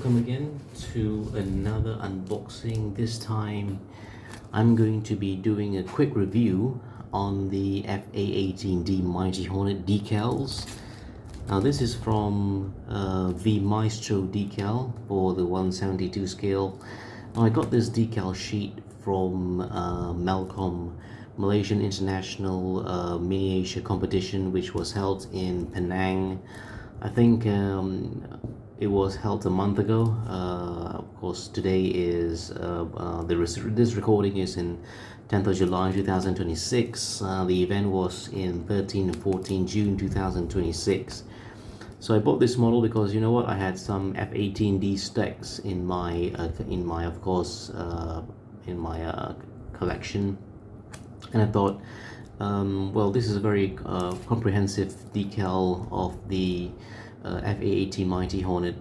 welcome again to another unboxing. This time I'm going to be doing a quick review on the A-1D Mighty Hornet decals. Now this is from v-maestro decal for the 172 scale. Now I got this decal sheet from Malaysian International Miniature Competition, which was held in Penang. I think it was held a month ago. Of course, today is this recording is in 10th of July 2026. The event was in 13 and 14 June 2026. So I bought this model because, you know what, I had some F-18D stacks in my collection, and I thought, well, this is a very comprehensive decal of the F-A-18 Mighty Hornet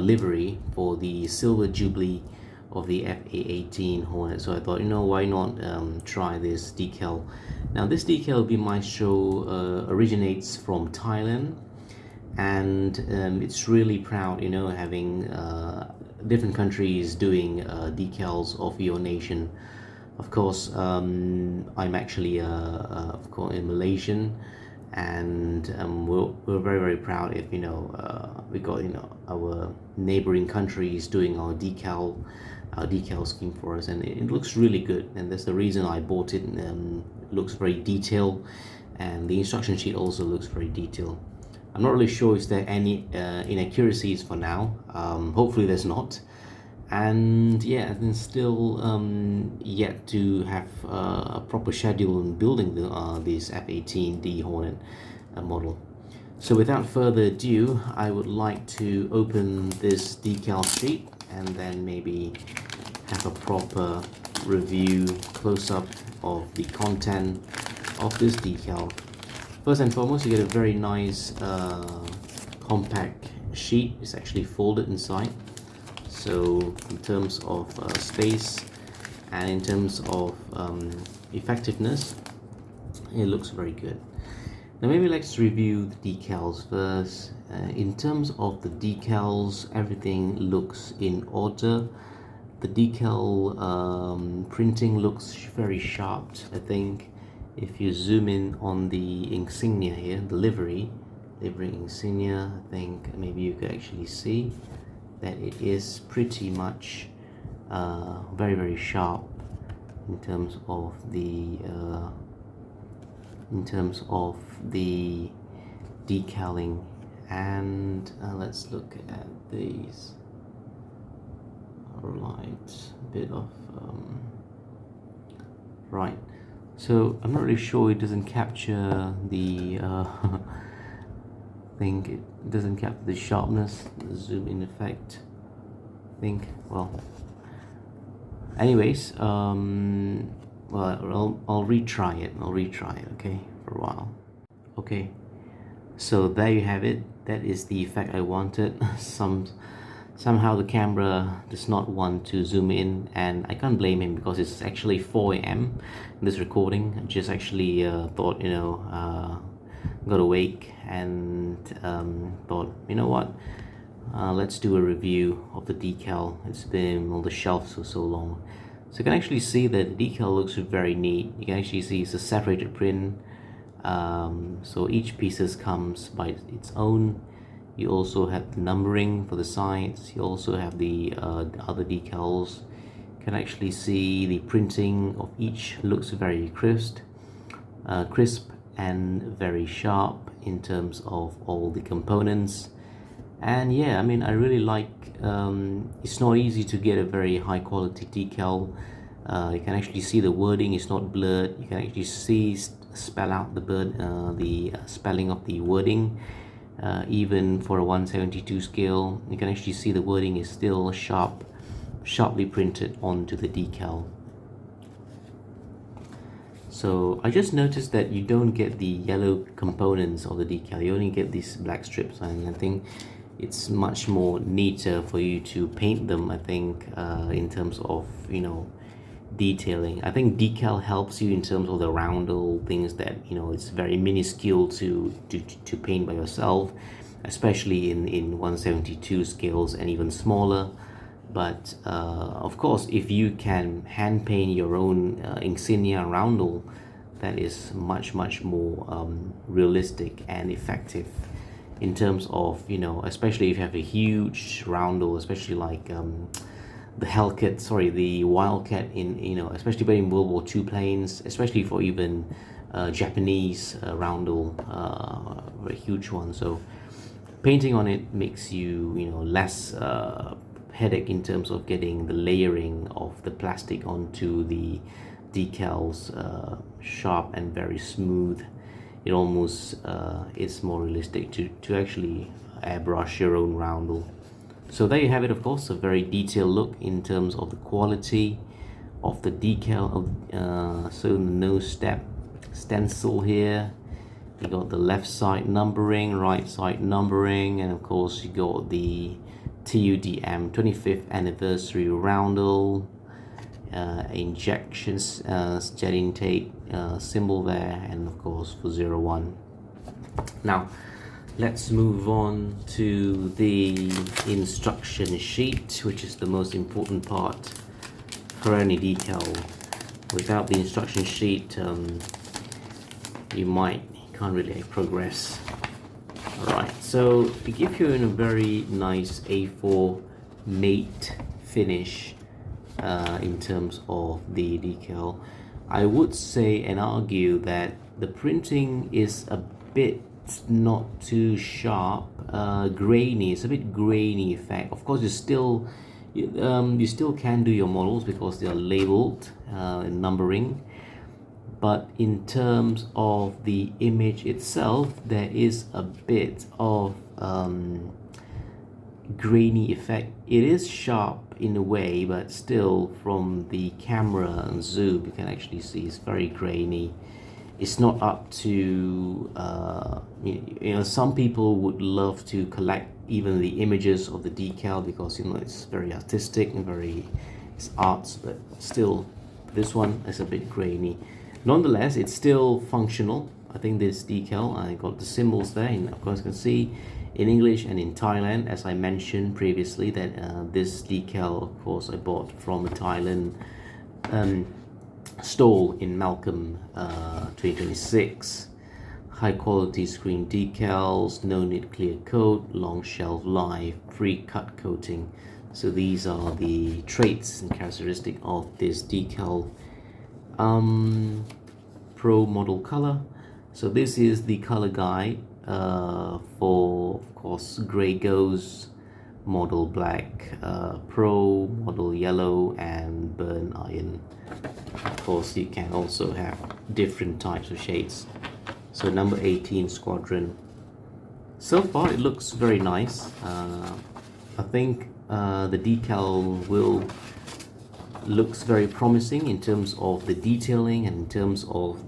livery for the silver jubilee of the F-A-18 Hornet. So I thought, you know, why not try this decal. Now this decal v-maestro originates from Thailand, and it's really proud, you know, having different countries doing decals of your nation. Of course, I'm actually of course in Malaysian, and we're very proud if, you know, we got, you know, our neighboring countries doing our decal scheme for us, and it looks really good, and that's the reason I bought it. It looks very detailed, and the instruction sheet also looks very detailed. I'm not really sure if there are any inaccuracies for now. Hopefully there's not. And yeah, and still yet to have a proper schedule in building this F-18D Hornet model. So without further ado, I would like to open this decal sheet and then maybe have a proper review, close-up of the content of this decal. First and foremost, you get a very nice compact sheet. It's actually folded inside. So in terms of space and in terms of effectiveness, it looks very good. Now maybe let's review the decals first. In terms of the decals, everything looks in order. The decal printing looks very sharp, I think. If you zoom in on the insignia here, the livery insignia, I think maybe you can actually see that it is pretty much very sharp in terms of the decaling. And let's look at these. Alright, a bit of right. So I'm not really sure, it doesn't capture the I think it doesn't capture the sharpness, the zoom in effect. I think, well, anyways, well, I'll retry it, okay, for a while. Okay, so there you have it. That is the effect I wanted. Somehow the camera does not want to zoom in, and I can't blame him because it's actually 4 AM in this recording. I just actually thought, you know, got awake and thought, you know what, let's do a review of the decal. It's been on the shelf for so long. So you can actually see that the decal looks very neat. You can actually see it's a separated print. So each piece comes by its own. You also have the numbering for the sides. You also have the other decals. You can actually see the printing of each looks very crisp and very sharp in terms of all the components. And yeah, I mean, I really like, it's not easy to get a very high quality decal. You can actually see the wording is not blurred. You can actually spell out the spelling of the wording. Even for a 172 scale, you can actually see the wording is still sharply printed onto the decal. So I just noticed that you don't get the yellow components of the decal, you only get these black strips, and I think it's much more neater for you to paint them, I think, in terms of, you know, detailing. I think decal helps you in terms of the roundel things that, you know, it's very minuscule to paint by yourself. especially in 172 scales and even smaller. But of course, if you can hand paint your own insignia roundel, that is much more realistic and effective in terms of, you know, especially if you have a huge roundel, especially like the Hellcat, sorry, the Wildcat in, you know, especially in World War II planes, especially for even Japanese roundel, a huge one. So painting on it makes you, you know, less headache in terms of getting the layering of the plastic onto the decals sharp and very smooth. It almost is more realistic to actually airbrush your own roundel. So there you have it, of course, a very detailed look in terms of the quality of the decal of so the nose step stencil here. You got the left side numbering, right side numbering, and of course you got the TUDM 25th anniversary roundel, injections, jet intake symbol there, and of course for 01. Now let's move on to the instruction sheet, which is the most important part for any decal. Without the instruction sheet, you can't really progress. Alright, so to give you in a very nice A4 matte finish in terms of the decal, I would say and argue that the printing is a bit not too sharp, grainy. It's a bit grainy effect. Of course, you still can do your models because they are labeled in numbering, but in terms of the image itself, there is a bit of grainy effect. It is sharp in a way, but still from the camera and zoom you can actually see it's very grainy. It's not up to you know, some people would love to collect even the images of the decal because, you know, it's very artistic and it's arts, but still this one is a bit grainy. Nonetheless, it's still functional. I think this decal, I got the symbols there, and of course you can see in English and in Thailand, as I mentioned previously, that this decal, of course, I bought from a Thailand stall in Malcolm 2026. High quality screen decals, no knit clear coat, long shelf life, pre-cut coating. So these are the traits and characteristics of this decal. Pro model color. So this is the color guide for, of course, gray goes, model black, pro, model yellow, and burn iron. Of course, you can also have different types of shades. So number 18 squadron. So far it looks very nice. I think the decal looks very promising in terms of the detailing and in terms of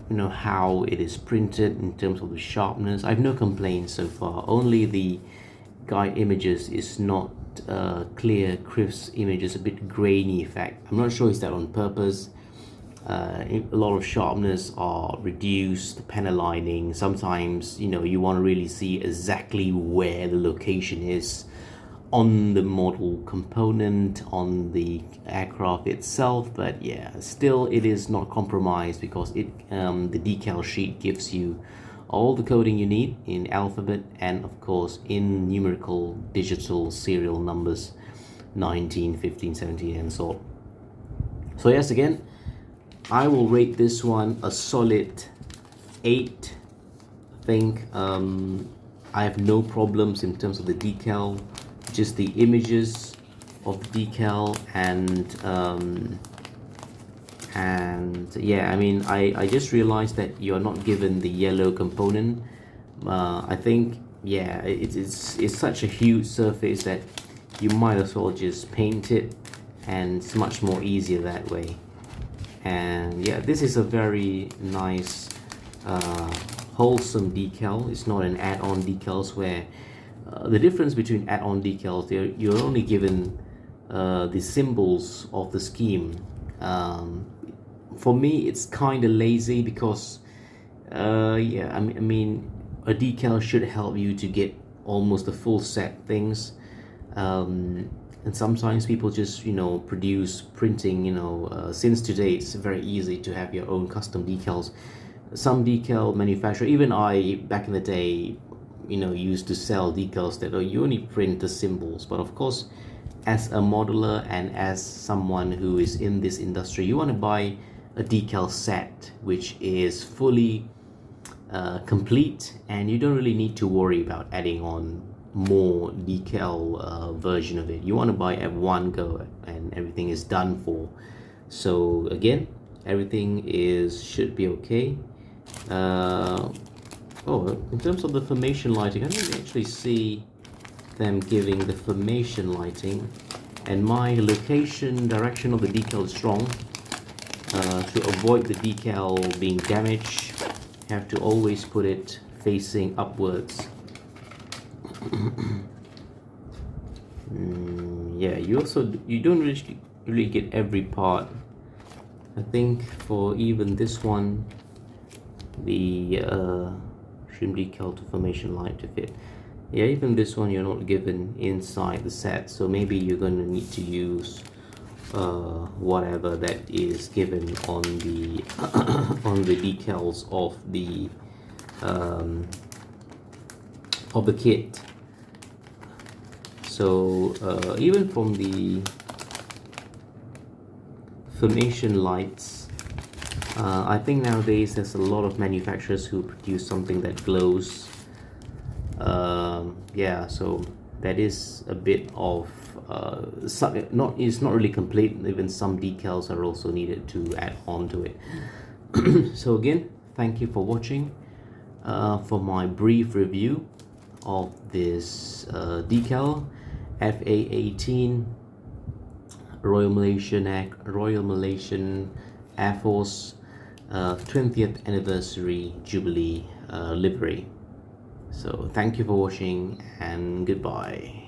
you know, how it is printed, in terms of the sharpness. I have no complaints so far. Only the guide images is not clear, crisp images, a bit grainy effect. I'm not sure is that on purpose. A lot of sharpness are reduced, pen aligning. Sometimes, you know, you want to really see exactly where the location is on the model component, on the aircraft itself, but yeah, still it is not compromised because it the decal sheet gives you all the coding you need in alphabet and of course in numerical digital serial numbers 19, 15, 17 and so on. So yes, again, I will rate this one a solid 8. I think I have no problems in terms of the decal, just the images of the decal, and yeah, I mean, I just realized that you're not given the yellow component. I think, yeah, it's such a huge surface that you might as well just paint it, and it's much more easier that way. And yeah, this is a very nice wholesome decal. It's not an add-on decals where the difference between add-on decals, you're only given the symbols of the scheme. For me, it's kind of lazy because Yeah, I mean, a decal should help you to get almost the full set things. And sometimes people just, produce printing, since today it's very easy to have your own custom decals. Some decal manufacturer, even I, back in the day, used to sell decals that you only print the symbols. But of course, as a modeler and as someone who is in this industry, you want to buy a decal set which is fully complete, and you don't really need to worry about adding on more decal version of it. You want to buy at one go and everything is done for. So again, everything should be okay. In terms of the formation lighting, I didn't actually see them giving the formation lighting, and my location direction of the decal is strong. To avoid the decal being damaged, you have to always put it facing upwards. Yeah, you don't really get every part. I think for even this one, the trim decal to formation light to fit. Yeah, even this one you're not given inside the set, so maybe you're going to need to use whatever that is given on the on the decals of the kit. So even from the formation lights, I think nowadays there's a lot of manufacturers who produce something that glows. Yeah, so that is a bit of it's not really complete. Even some decals are also needed to add on to it. So again, thank you for watching for my brief review of this decal FA-18 Royal Malaysian Air Force 20th anniversary Jubilee livery. So thank you for watching and goodbye.